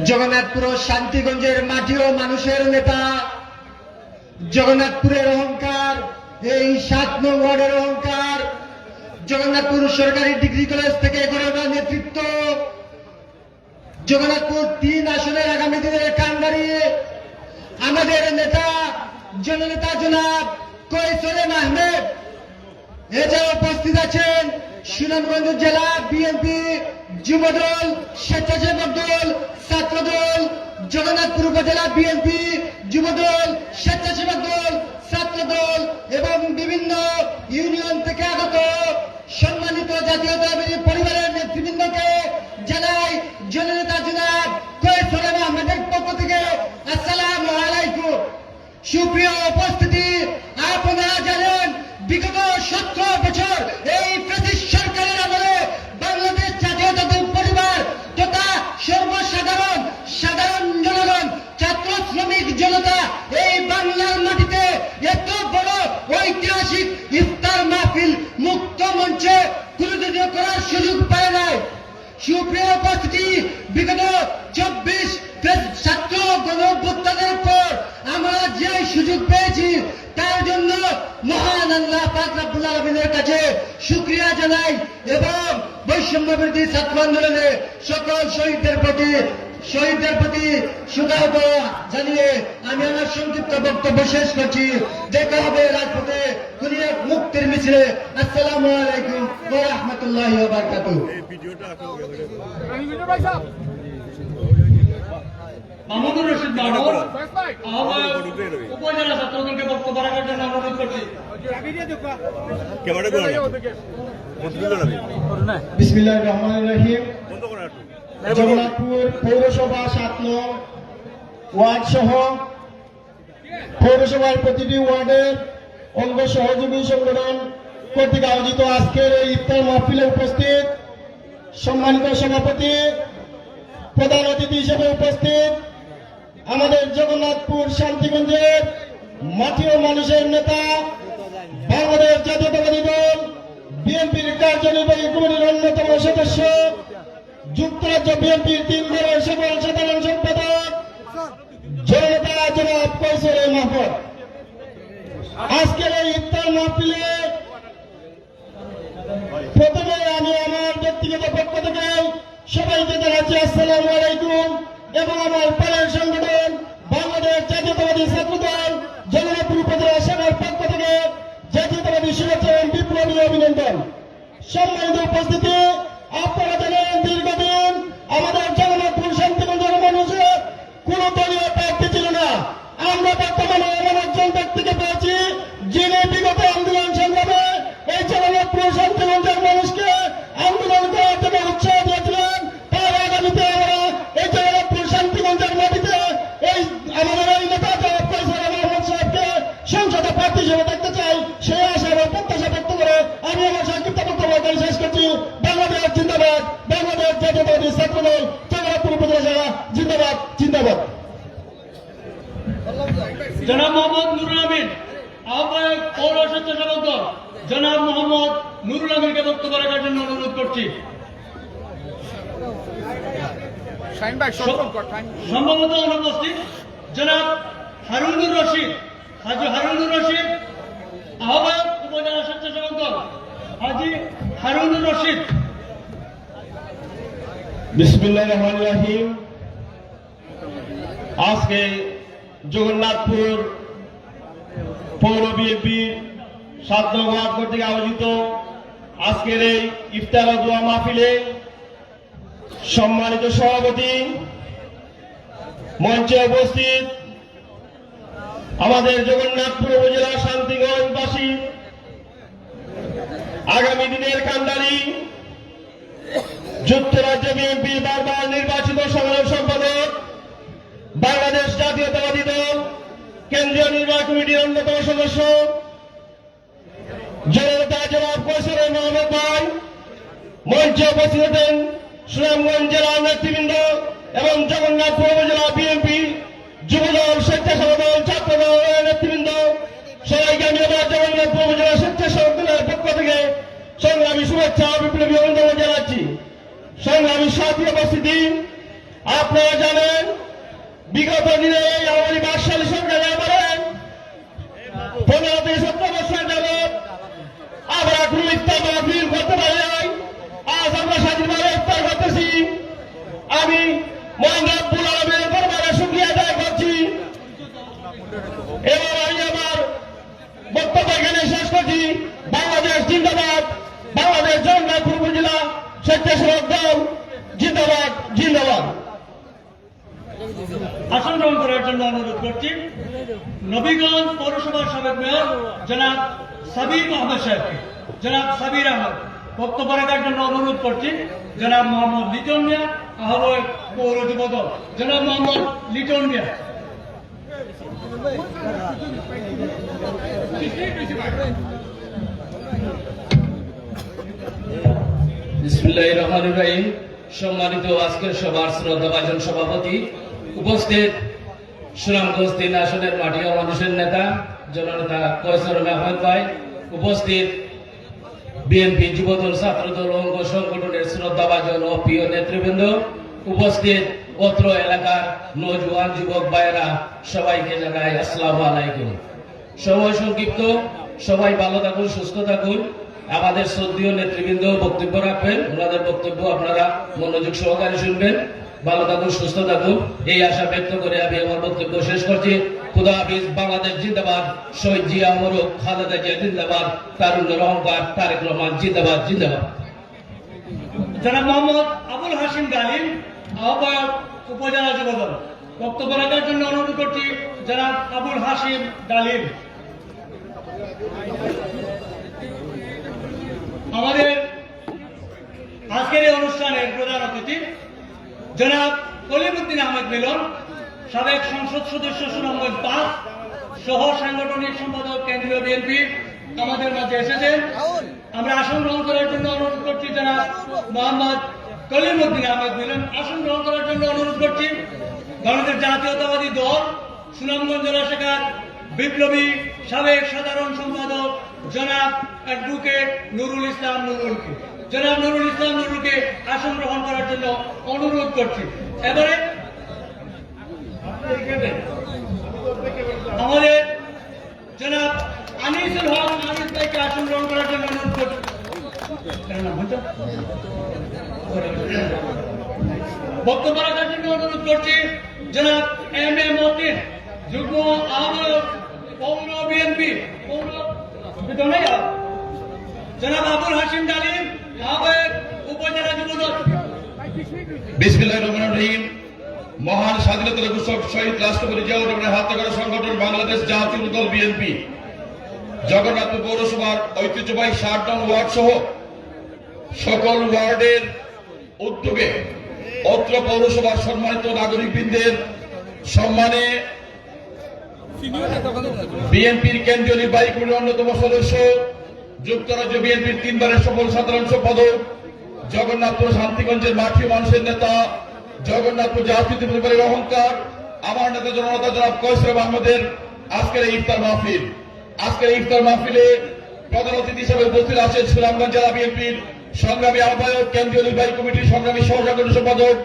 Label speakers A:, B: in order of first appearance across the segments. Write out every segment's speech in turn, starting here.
A: জগন্নাথপুর ও শান্তিগঞ্জের মাটি ও মানুষের নেতা, জগন্নাথপুরের অহংকার, এই 7 নং ওয়ার্ডের অহংকার, জগন্নাথপুর সরকারি ডিগ্রি কলেজ থেকে গড়া নেতৃত্ব, জগন্নাথপুর 3 আসনের আগামী দিনের কান্ডারি আমাদের নেতা জননেতা জনাব কৈসর আহমেদ। এছাড়া উপস্থিত আছেন সুনামগঞ্জ জেলা বিএনপি যুবদল, স্বেচ্ছাসেবক দল, ছাত্রদল, জগন্নাথপুর উপজেলা বিএনপি যুবদল, স্বেচ্ছাসেবক দল, ছাত্রদল এবং বিভিন্ন ইউনিয়ন থেকে আগত সম্মানিত জাতীয়তাবাদী পরিবারের নেতৃবৃন্দকে জানাই জননেতা জনাব কৈসর আহমেদের পক্ষ থেকে আসসালামু আলাইকুম। সুপ্রিয় উপস্থিতি, আপনারা জানেন বিগত 17 বছর এই ব্রিটিশ সরকারের আমলে বাংলাদেশ জাতীয়তাবাদী পরিবার তথা সর্বসাধারণ জনগণ, ছাত্র শ্রমিক জনতা এই বাংলার মাটিতে এত বড় ঐতিহাসিক ইফতার মাহফিল মুক্ত মঞ্চে কোনদিনও করার সুযোগ পায় নাই। সুপ্রিয় উপস্থিতি, বিগত 24 ছাত্র গণঅভ্যুত্থানের পর আমরা যে সুযোগ পেয়েছি তার জন্য মহান আল্লাহ পাক রব্বুল আলামিনের কাছে শুকরিয়া জানাই এবং বৈষম্য বিরোধী ছাত্র আন্দোলনে সকল শহীদদের প্রতি শ্রদ্ধা জানিয়ে আমি আমার সংক্ষিপ্ত বক্তব্য শেষ করছি। দেখা হবে রাজপথে দুনিয়া মুক্তির মিছিলে। আসসালামু আলাইকুম ওয়া রাহমাতুল্লাহি ওয়া বারাকাতুহু।
B: মাহমুদুর রশিদ মাহমুদ আহ্বায়ক উপজেলা ছাত্রদলকে বক্তব্য রাখার জন্য অনুরোধ করছি।
C: বিসমিল্লাহির রহমানির রহিম। জগন্নাথপুর পৌরসভা 7 নং ওয়ার্ড সহ পৌরসভার প্রতিটি ওয়ার্ডের অঙ্গ সহযোগী সংগঠন কর্তৃক আয়োজিত আজকের এই ইফতার মাহফিলে উপস্থিত সম্মানিত সভাপতি, প্রধান অতিথি হিসেবে উপস্থিত আমাদের জগন্নাথপুর শান্তিগঞ্জের মাটি ও মানুষের নেতা, বাংলাদেশ জাতীয়তাবাদী দল বিএনপির কার্যনির্বাহী কমিটির অন্যতম সদস্য, যুক্তরাজ্য বিএনপির 3 দলের সকল সাধারণ সম্পাদক জননেতা জনাব কৈসর আহমেদ। আজকের এই ইফতার মাহফিলে প্রথমে আমি আমার ব্যক্তিগত পক্ষ থেকে সবাইকে জানাচ্ছি আসসালামু আলাইকুম এবং আমার পাড়ার সংগঠন বাংলাদেশ জাতীয়তাবাদী ছাত্রদল জগন্নাথপুর উপজেলা শাখার পক্ষ থেকে জাতীয়তাবাদী শুভেচ্ছা এবং বিপ্লবী অভিনন্দন। সম্মানিত উপস্থিতি, আপনারা জানেন দীর্ঘদিন আমাদের জগন্নাথপুর শান্তিগঞ্জের মানুষের কোন দলীয় প্রার্থী ছিল না। আমরা বর্তমানে এমন একজন ব্যক্তিকে পেয়েছি যিনি বিগত আন্দোলন সংগ্রামে এই জগন্নাথপুর শান্তিগঞ্জের মানুষকে আন্দোলন করার জন্য উৎসাহ দিয়েছিলেন। তার আগামীতে আমরা এই জগন্নাথপুর শান্তিগঞ্জের মাটিতে এই আমাদের এই নেতা জনাব কৈসর আহমেদ সাহেবকে সংসদে প্রার্থী হিসেবে দেখতে চাই। সেই আশা এবং প্রত্যাশা ব্যক্ত করে আমি আমার সংক্ষিপ্ত বক্তব্য শেষ করছি। বাংলাদেশ জিন্দাবাদ, বাংলাদেশ জাতীয়তাবাদী ছাত্রদল জগন্নাথপুর উপজেলা শাখা জিন্দাবাদ জিন্দাবাদ।
B: জনাব মোহাম্মদ নুরুল আমিন আহ্বায়ক পৌর স্বেচ্ছাসেবক দল জনাব মোহাম্মদ নুরুল আমিনকে বক্তব্য রাখার জন্য অনুরোধ করছি। সম্ভবত অনুপস্থিত জনাব হারুনুর রশিদ, হাজি হারুনুর রশিদ আহ্বায়ক উপজেলা স্বেচ্ছাসেবক দল হাজি হারুনুর রশিদ।
C: বিসমিল্লাহির রহমানির রহিম। আজকে জগন্নাথপুর পৌর বিএনপি 7 নং ওয়ার্ড কর্তৃক আয়োজিত আজকের এই ইফতার ও দোয়া মাহফিলে সম্মানিত সভাপতি, মঞ্চে উপস্থিত আমাদের জগন্নাথপুর উপজেলা শান্তিগঞ্জবাসী, আগামী দিনের কান্ডারি যুক্তরাজ্য বিএনপির বারবার নির্বাচিত সাধারণ সম্পাদক, বাংলাদেশ জাতীয়তাবাদী দল কেন্দ্রীয় নির্বাহী কমিটির অন্যতম সদস্য জননেতা জনাব কৈসর আহমেদ ভাই, মঞ্চে উপস্থিত হতেন সুনামগঞ্জ জেলার নেতৃবৃন্দ এবং জগন্নাথপুর উপজেলা বিএনপি যুবদল, স্বেচ্ছাসেবক দল, ছাত্রদল নেতৃবৃন্দ, সবাইকে আমি আমার জগন্নাথপুর উপজেলা স্বেচ্ছাসেবক দলের পক্ষ থেকে সংগ্রামী শুভেচ্ছা বিপ্লবী অভিনন্দন জানাচ্ছি। সংগ্রামী সাথী উপস্থিতি, আপনারা জানেন বিগত দিনে এই আওয়ামী বাকশালী সরকার বলেন 15 থেকে 17 বছর যাবৎ আমরা কোনো ইফতার মাহফিল করতে পারি নাই। আজ আমরা স্বাধীনভাবে ইফতার করতেছি। আমি মহান রব্বুল আলামিনের দরবারে শুকরিয়া আদায় করছি। এবার আমি আমার বক্তব্য এখানে শেষ করছি। বাংলাদেশ জিন্দাবাদ, বাংলাদেশ জগন্নাথপুর উপজেলা স্বেচ্ছাসেবক দল জিন্দাবাদ, জিন্দাবাদ।
B: আসন গ্রহণ করার জন্য অনুরোধ করছি নবীগঞ্জ পৌরসভার সাবেক মেয়র জনাব সাবির আহমেদ সাহেবকে। জনাব সাবির আহমেদ বক্তব্য রাখার জন্য অনুরোধ করছি জনাব মোহাম্মদ লিটন মিয়া, আহ্বায়ক পৌর যুব দল জনাব মোহাম্মদ লিটন মিয়া।
D: বিসমিল্লাহির রহমানির রহিম। সম্মানিত আজকের সভার শ্রদ্ধাভাজন সভাপতি, উপস্থিত সুনামগঞ্জ 3 আসনের মাটিয়া মানুষের নেতা জননেতা কয়সর আহমেদ ভাই, উপস্থিত বিএনপি যুবদল ছাত্রদল অঙ্গ সংগঠনের শ্রদ্ধাভাজন ও প্রিয় নেতৃবৃন্দ, উপস্থিত অত্র এলাকার নওজোয়ান যুবক ভাইয়েরা, সবাইকে জানাই আসসালামু আলাইকুম। সময় সংক্ষিপ্ত, সবাই ভালো থাকুন, সুস্থ থাকুন। আমাদের শ্রদ্ধেয় নেতৃবৃন্দ বক্তব্য রাখবেন, ওনাদের বক্তব্য আপনারা মনোযোগ সহকারে শুনবেন। ভালো থাকুন, সুস্থ থাকুন, এই আশা ব্যক্ত করে আমি আমার বক্তব্য শেষ করছি। খুদা হাফিজ। বাংলাদেশ জিন্দাবাদ। শহীদ জিয়া অমরক, খালেদা জিয়া জিন্দাবাদ, তারুণ্যের অহংকার তারেক রহমান জিন্দাবাদ, জিন্দাবাদ।
B: জনাব মোহাম্মদ আবুল হাশিম ডালিম, আহ্বায়ক উপজেলা যুবদল, বক্তব্য রাখার জন্য অনুরোধ করছি জনাব আবুল হাশিম ডালিম। আমাদের আজকের এই অনুষ্ঠানের প্রধান অতিথি জনাব কলিমুদ্দিন আহমেদ মিলন, সাবেক সংসদ সদস্য সুনামগঞ্জ 5 সহ সাংগঠনিক সম্পাদক কেন্দ্রীয় বিএনপি আমাদের মাঝে এসেছেন। আমরা আসন গ্রহণ করার জন্য অনুরোধ করছি জনাব মোহাম্মদ কলিমুদ্দিন আহমেদ মিলন আসন গ্রহণ করার জন্য অনুরোধ করছি। বাংলাদেশ জাতীয়তাবাদী দল সুনামগঞ্জ জেলা শাখার বিপ্লবী সাবেক সাধারণ সম্পাদক জনাব অ্যাডভোকেট নুরুল ইসলাম নুরুলকে, জনাব নুরুল ইসলাম নুরুলকে আসন গ্রহণ করার জন্য অনুরোধ করছি। এবারে আমাদের জনাব আনিসুল হক আনিস ভাইকে আসন গ্রহণ করার জন্য অনুরোধ করছি। বক্তব্য রাখার জন্য অনুরোধ করছি জনাব এম এ মতিন, যুগ্ম আহ্বায়ক পৌর বিএনপি জনাব আবুল হাশিম ডালিম, আহ্বায়ক উপজেলা যুবদল।
E: বিসমিল্লাহির রহমানির রহিম। মহান স্বাধীনতার ঘোষক শহীদ রাষ্ট্রপতি জিয়াউর রহমানের হাতে গড়া সংগঠন বাংলাদেশ জাতীয় দল বিএনপি জগন্নাথপুর পৌরসভার ঐতিহ্যবাহী 60 নং ওয়ার্ড সহ সকল ওয়ার্ডের উদ্যোগে অত্র পৌরসভার সম্মানিত নাগরিকবৃন্দের সম্মানে বিএনপির কেন্দ্রীয় নির্বাহী কমিটির অন্যতম সদস্য, যুক্তরাজ্য বিএনপির 3 বারের সফল সাধারণ সম্পাদক, জগন্নাথপুর শান্তিগঞ্জের মাটি মানুষের নেতা, জগন্নাথপুর জাতীয় পরিবারের অহংকার, আমার নেতা জননেতা জনাব কয়সর আহমেদের আজকের এই ইফতার মাহফিল। আজকের এই ইফতার মাহফিলে প্রধান অতিথি হিসেবে উপস্থিত আছেন সুনামগঞ্জ জেলা বিএনপির সংগ্রামী আহ্বায়ক, কেন্দ্রীয় নির্বাহী কমিটির সংগ্রামী সহ সাধারণ সম্পাদক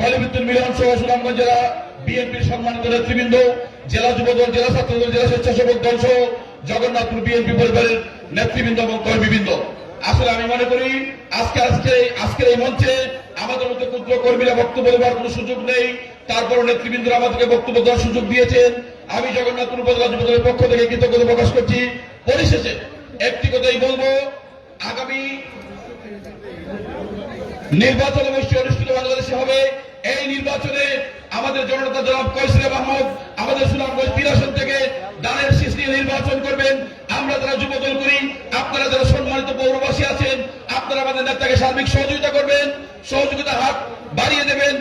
E: কলিমুদ্দিন মিলন সহ সুনামগঞ্জ জেলা বিএনপির সম্মানিত নেতৃবৃন্দ, জেলা যুবদল, জেলা ছাত্রদল, জেলা স্বেচ্ছাসেবক দল সহ জগন্নাথপুর বিএনপি পরিবারের নেতৃবৃন্দ এবং কর্মীবৃন্দ। আসলে আমি মনে করি আজকের এই মঞ্চে আমাদের মধ্যে ক্ষুদ্র কর্মীরা বক্তব্য দেওয়ার কোনো সুযোগ নেই, তারপর নেতৃবৃন্দরা আমাদেরকে বক্তব্য দেওয়ার সুযোগ দিয়েছেন। আমি জগন্নাথপুর উপজেলা যুবদলের পক্ষ থেকে কৃতজ্ঞতা প্রকাশ করছি। পরিশেষে একটি কথাই বলবো, আগামী নির্বাচন অবশ্যই অনুষ্ঠিত বাংলাদেশে হবে। এই নির্বাচনে আমাদের জননেতা জনাব কয়সর আহমদ আমাদের সুনামগঞ্জ 3 আসন থেকে দানের শীষ নিয়ে নির্বাচন করবেন। আমরা যারা যুবদল করি, আপনারা যারা সম্মানিত পৌরবাসী আছেন, আপনারা আমাদের নেতাকে সার্বিক সহযোগিতা করবেন, সহযোগিতার হাত বাড়িয়ে দেবেন।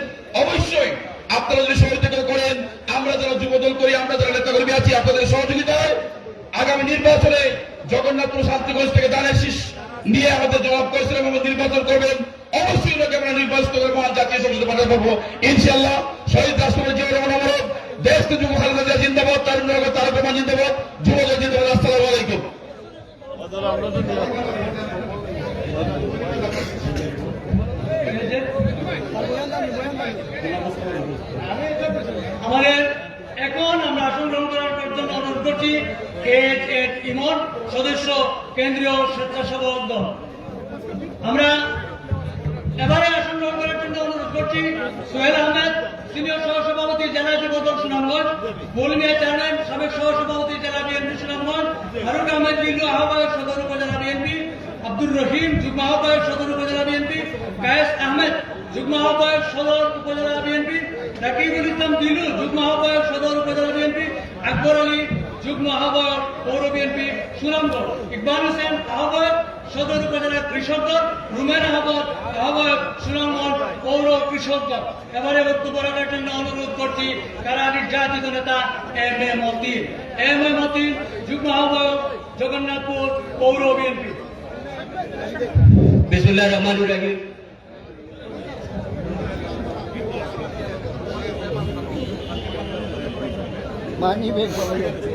E: অবশ্যই আপনারা যদি সহযোগিতা করেন, আমরা যারা যুবদল করি, আমরা যারা নেতাকর্মী আছি, আপনাদের সহযোগিতায় আগামী নির্বাচনে জগন্নাথপুর শান্তিগঞ্জ থেকে দানের শীষ নিয়ে আমাদের জনাব কয়সর আহমদ নির্বাচন করবেন। অবশ্যই ওনাকে আমরা নির্বাচিত করে মহান জাতীয় সংসদে পাঠাতে পারবো ইনশাআল্লাহ। শহীদ রাষ্ট্রপতি জিয়াউর রহমান অমর, দেশকে যুব খালেদা জিয়া জিন্দাবাদ, তারুণ্যের তারেক রহমান জিন্দাবাদ, যুবদল জিন্দাবাদ। আসসালামু আলাইকুম।
B: আমাদের করছি KH ইমন, সদস্য কেন্দ্রীয় স্বেচ্ছাসেবক দল। আমরা এবারে আসন গ্রহণ করার জন্য অনুরোধ করছি সোহেল আহমেদ, সিনিয়র সহসভাপতি জেলা যুবদল সুনামগঞ্জ, মৌলমিয়া চেয়ারম্যান, সাবেক সহসভাপতি জেলা বিএনপি সুনামগঞ্জ, ফারুক আহমেদ লিলু, আহ্বায়ক সদর উপজেলা বিএনপি, আব্দুর রহিম, যুগ্ম আহ্বায়ক সদর উপজেলা বিএনপি, কায়েস আহমেদ, যুগ্ম আহ্বায়ক সদর উপজেলা বিএনপি, রাকিবুল ইসলাম দিলু, যুগ্ম আহ্বায়ক সদর উপজেলা বিএনপি, আকবর আলী, যুগ্ম আহ্বায়ক পৌর বিএনপি সুনামগঞ্জ, ইকবাল হোসেন, আহ্বায়ক সদর উপজেলা কৃষক দল, রুমেন আহ্বায়ক সুনামগঞ্জ পৌর কৃষক দল। এবারে বক্তব্য রাখার জন্য অনুরোধ করছি কারা নির্যাতিত নেতা এম এ মতিন, যুগ্ম আহ্বায়ক জগন্নাথপুর পৌর বিএনপি।
D: বিসমিল্লাহির রহমানির রহিম।
C: মানি বেগ পাওয়া যাচ্ছে।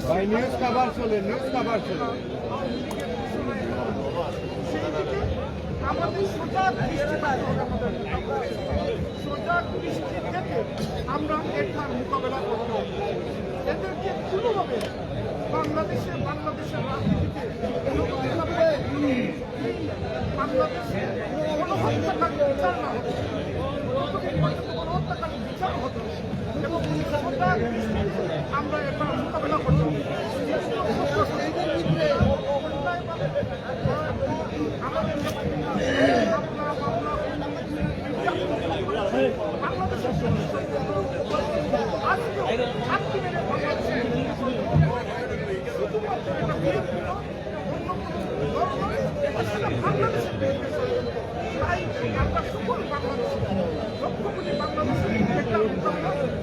F: ভাই নিউজ কভার চলে
G: আমাদের সজাগ দৃষ্টি সজাগ দৃষ্টি থেকে আমরা এটার মোকাবেলা করতে হবে। এদেরকে কোনোভাবে বাংলাদেশের রাজনীতিতে বাংলাদেশে কোনো হত্যাকাণ্ড বিচার না হতো, কোনো হত্যাকাণ্ড বিচার হতো এবং সজাগ দৃষ্টিতে আমরা এটার মোকাবেলা করতে হবে।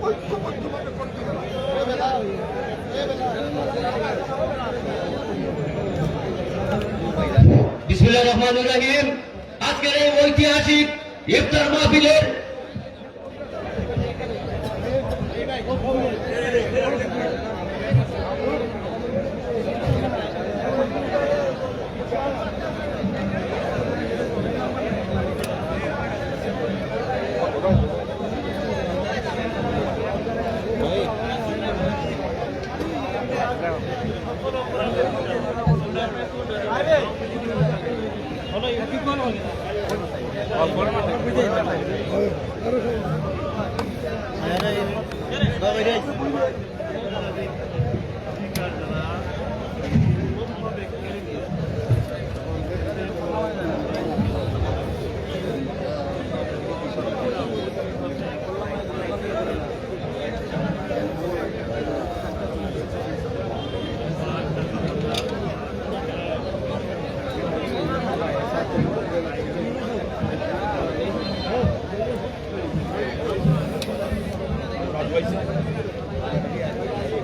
G: ঐক্যবদ্ধভাবে করতে হবে।
D: বিসমিল্লাহির রহমানির রহিম। আজকের এই ঐতিহাসিক ইফতার মাহফিলের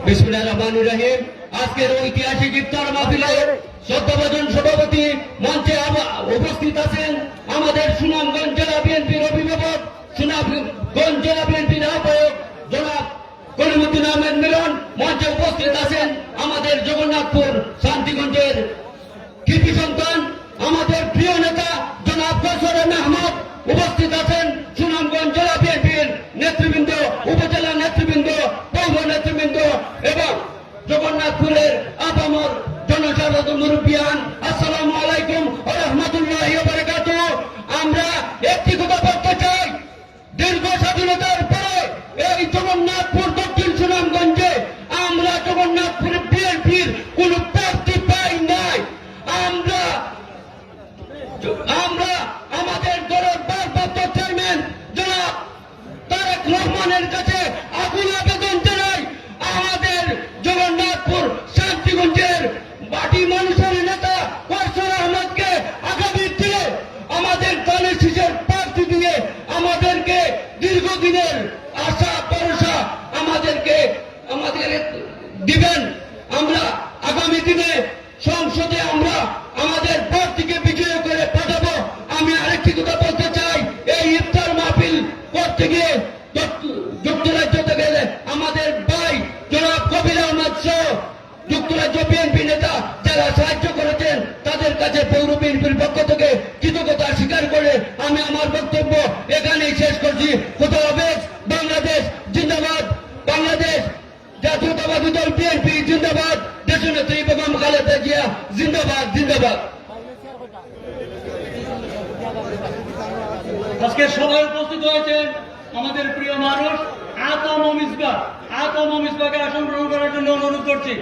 D: বিসমিল্লাহির রহমানির রহিম। আজকের ঐতিহাসিক ইফতার মাহফিলে শ্রদ্ধাভাজন সভাপতি মঞ্চে উপস্থিত আছেন আমাদের সুনামগঞ্জ জেলা বিএনপির অভিভাবক, সুনামগঞ্জ জেলা বিএনপির আহ্বায়ক জনাব কলিমুদ্দিন আহমেদ মিলন। মঞ্চে উপস্থিত আছেন আমাদের জগন্নাথপুর শান্তিগঞ্জের কৃতি সন্তান আমাদের প্রিয় নেতা জনাব ফজল আহমদ। উপস্থিত আছেন সুনামগঞ্জ জেলা বিএনপির নেতৃবৃন্দ, উপজেলা নেতৃবৃন্দ, পৌর নেতৃবৃন্দ এবং জগন্নাথপুরের আপামর জনসাধারণ মুরব্বিয়ান। আসসালামু আলাইকুম ওয়া রাহমাতুল্লাহি ওয়া বারাকাতুহু। আমরা একটি কথা বলতে চাই, দীর্ঘ স্বাধীনতার পরে এই জগন্নাথপুর দক্ষিণ সুনামগঞ্জে আমরা জগন্নাথপুর বিএনপির কোন প্রার্থী পাই নাই। আমরা আমাদের দলের ভারপ্রাপ্ত চেয়ারম্যান জনাব
B: আজকে সবাই উপস্থিত হয়েছেন আমাদের প্রিয় মানুষ আতম ও মিসবাহকে আসন গ্রহণ করার জন্য অনুরোধ করছি।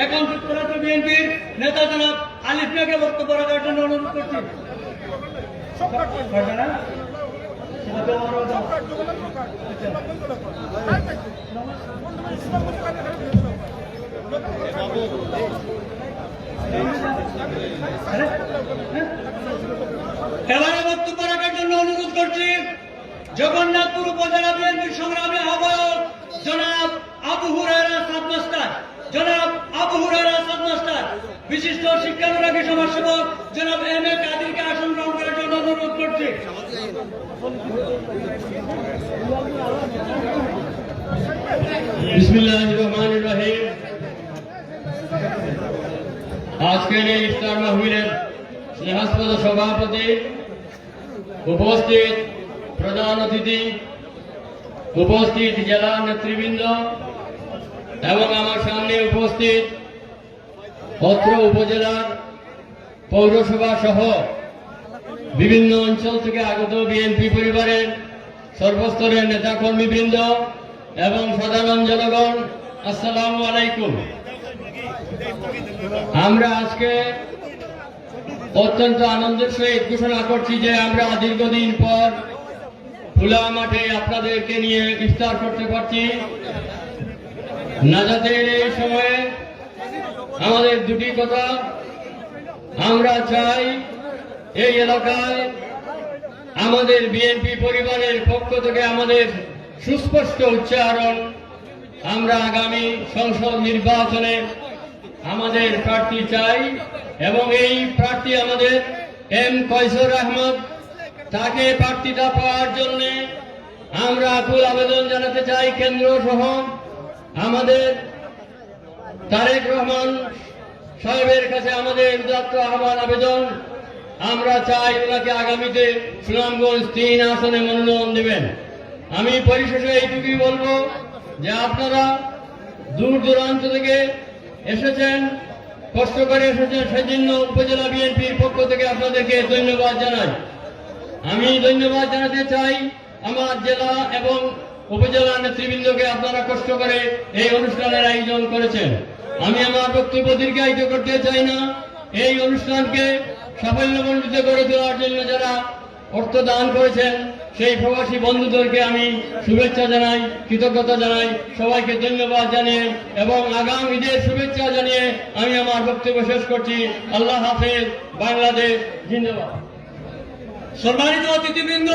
B: এখন যুক্তরাজ্য বিএনপির নেতা জনাব আলিফ মিয়াকে বক্তব্য রাখার জন্য অনুরোধ করছি। এবারে বক্তব্য রাখার জন্য অনুরোধ করছি জগন্নাথপুর উপজেলা বিএনপির সংগ্রামী আহ্বায়ক জনাব আবু হুরায়রা সাদ মাস্টার, বিশিষ্ট শিক্ষানুরাগী সমাজসেবক জনাব এম এ কাদিরকে আসন গ্রহণ করার জন্য অনুরোধ করছি।
D: বিসমিল্লাহির রহমানির রহিম। আজকের এই ইফতার মাহফিলের স্নেহাস্পদ সভাপতি, উপস্থিত প্রধান অতিথি, উপস্থিত জেলা নেতৃবৃন্দ এবং আমার সামনে উপস্থিত অত্র উপজেলার পৌরসভা সহ বিভিন্ন অঞ্চল থেকে আগত বিএনপি পরিবারের সর্বস্তরের নেতাকর্মীবৃন্দ এবং সাধারণ জনগণ, আসসালামু আলাইকুম। আমরা আজকে অত্যন্ত আনন্দের সহিত ঘোষণা করছি যে আমরা দীর্ঘদিন পর খোলা মাঠে আপনাদেরকে নিয়ে ইফতার করতে পারছি। নাজাতের এই সময়ে আমাদের দুটি কথা, আমরা চাই এই এলাকায় আমাদের বিএনপি পরিবারের পক্ষ থেকে আমাদের সুস্পষ্ট উচ্চারণ, আমরা আগামী সংসদ নির্বাচনে আমাদের প্রার্থী চাই এবং এই প্রার্থী আমাদের এম কয়সর আহমদ। তাকে প্রার্থিতা পাওয়ার জন্য আমরা আকুল আবেদন জানাতে চাই কেন্দ্র সহ আমাদের তারেক রহমান সাহেবের কাছে আমাদের উদাত্ত আহ্বান আবেদন, আমরা চাই ওনাকে আগামীতে সুনামগঞ্জ 3 আসনে মনোনয়ন দেবেন। আমি পরিশেষে এইটুকুই বলবো যে আপনারা দূর দূরান্ত থেকে এসেছেন, কষ্ট করে এসেছেন, সেজন্য উপজেলা বিএনপির পক্ষ থেকে আপনাদেরকে ধন্যবাদ জানাই। আমি ধন্যবাদ জানাতে চাই আমার জেলা এবং উপজেলা নেতৃবৃন্দকে, আপনারা কষ্ট করে এই অনুষ্ঠানের আয়োজন করেছেন। আমি আমার বক্তব্য দীর্ঘায়িত করতে চাই না। এই অনুষ্ঠানকে সাফল্যমণ্ডিত করে তোলার জন্য যারা অর্থ দান করেছেন সেই প্রবাসী বন্ধুদেরকে আমি শুভেচ্ছা জানাই, কৃতজ্ঞতা জানাই, সবাইকে ধন্যবাদ জানিয়ে এবং আগাম ঈদের শুভেচ্ছা জানিয়ে আমি আমার বক্তব্য শেষ করছি। আল্লাহ হাফেজ, বাংলাদেশ জিন্দাবাদ।
B: সম্মানিত অতিথিবৃন্দ,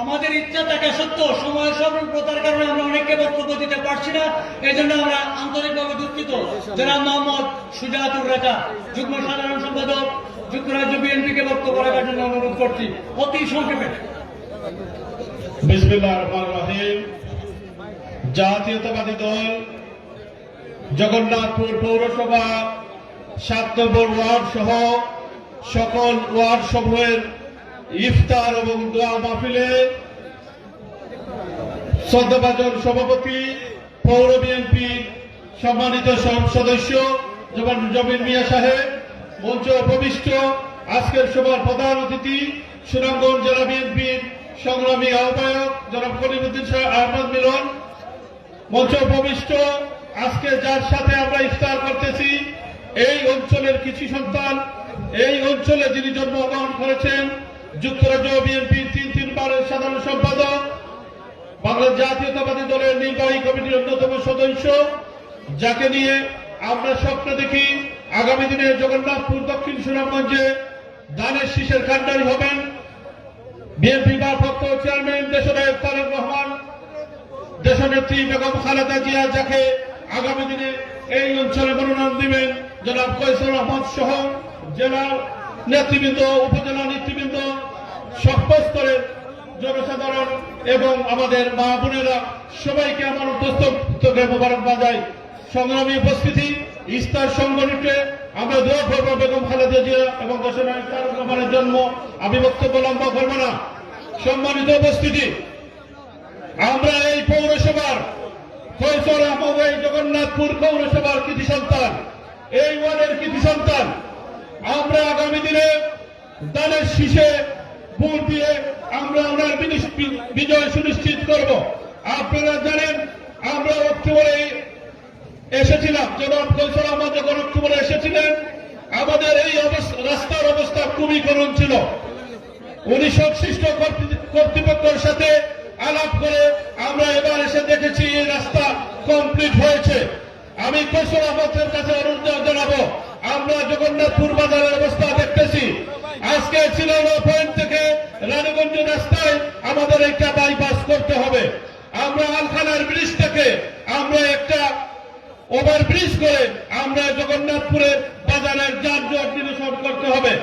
B: আমাদের ইচ্ছা থাকা সত্ত্বেও সময়ের স্বল্পতার কারণে আমরা অনেককে বক্তব্য দিতে পারছি না, এই জন্য আমরা আন্তরিকভাবে দুঃখিত। জনাব মোহাম্মদ সুজাতুর রেখা, যুগ্ম সাধারণ সম্পাদক, যুক্তরাজ্য বিএনপিকে বক্তব্য রাখার জন্য অনুরোধ করছি, অতি সংক্ষেপে।
C: বিসমিল্লাহির রহমানির রহিম। জাতীয়তাবাদী দল জগন্নাথপুর পৌরসভা 7 নম্বর ওয়ার্ড সহ সকল ওয়ার্ড সমূহের ইফতার এবং দোয়া মাহফিলে শ্রদ্ধাভাজন সভাপতি, পৌর বিএনপি সম্মানিত সদস্য জমির মিয়া সাহেব, মঞ্চ উপবিষ্ট আজকের সভার প্রধান অতিথি সুনামগঞ্জ জেলা বিএনপির সংগ্রামী আহ্বায়ক জনাব কলিমুদ্দিন আহমদ মিলন, মঞ্চ উপবিষ্ট আজকে যার সাথে আমরা ইফতার করতেছি এই অঞ্চলের কৃষি সন্তান, এই অঞ্চলে যিনি জন্মগ্রহণ করেছেন, যুক্তরাজ্য বিএনপির 3 বারের সাধারণ সম্পাদক, বাংলাদেশ জাতীয়তাবাদী দলের নির্বাহী কমিটির অন্যতম সদস্য, যাকে নিয়ে আমরা স্বপ্ন দেখি আগামী দিনে জগন্নাথপুর দক্ষিণ সুনামগঞ্জে ধানের শীষের কান্ডারি হবেন। বিএনপি ভারপ্রাপ্ত চেয়ারম্যান দেশনায়ক তারেক রহমান, দেশনেত্রী বেগম খালেদা জিয়া, যাকে আগামী দিনে এই অঞ্চলে মনোনয়ন দিবেন, জনাব কয়সর আহমদ সহ জেলার নেতৃবৃন্দ, উপজেলা নেতৃবৃন্দ, সর্বস্তরের জনসাধারণ এবং আমাদের মা বোনেরা, সবাইকে আমার উদ্যোগে মোবারকবাদ জানাই। সংগ্রামী উপস্থিতি, ইফতার সংগঠনে আমরা দোয়া করব বেগম খালেদা জিয়া এবং দেশনায়ক তারেক রহমানের জন্ম। আমি বক্তব্য লম্বা করব না। সম্মানিত উপস্থিতি, আমরা এই পৌরসভার কয়সর আহমদ, এই জগন্নাথপুর পৌরসভার কৃতি সন্তান, এই ওয়ার্ডের কৃতি সন্তান। আমরা আগামী দিনে ধানের শীষে ভোট দিয়ে
E: আমরা ওনার বিজয় সুনিশ্চিত করব। আপনারা জানেন আমরা অক্টোবরে এসেছিলাম, জনাব কৌশল আহমদ যখন অক্টোবরে এসেছিলেন আমাদের এই রাস্তার অবস্থা খুবই করুণ ছিল। উনি সংশ্লিষ্ট কর্তৃপক্ষের সাথে আলাপ করে আমরা এবার এসে দেখেছি এই রাস্তা কমপ্লিট হয়েছে। আমি কৌশল আহমদের কাছে অনুরোধ জানাবো, আমরা জগন্নাথপুর বাজারের অবস্থা দেখতেছি। আজকে চিলানো পয়েন্ট থেকে রানীগঞ্জ রাস্তায় আমাদের একটা বাইপাস করতে হবে। আমরা আলখানার ব্রিজ থেকে আমরা একটা ওভারব্রিজ করে আমরা জগন্নাথপুরের বাজারের যানজট নিরসন করতে হবে।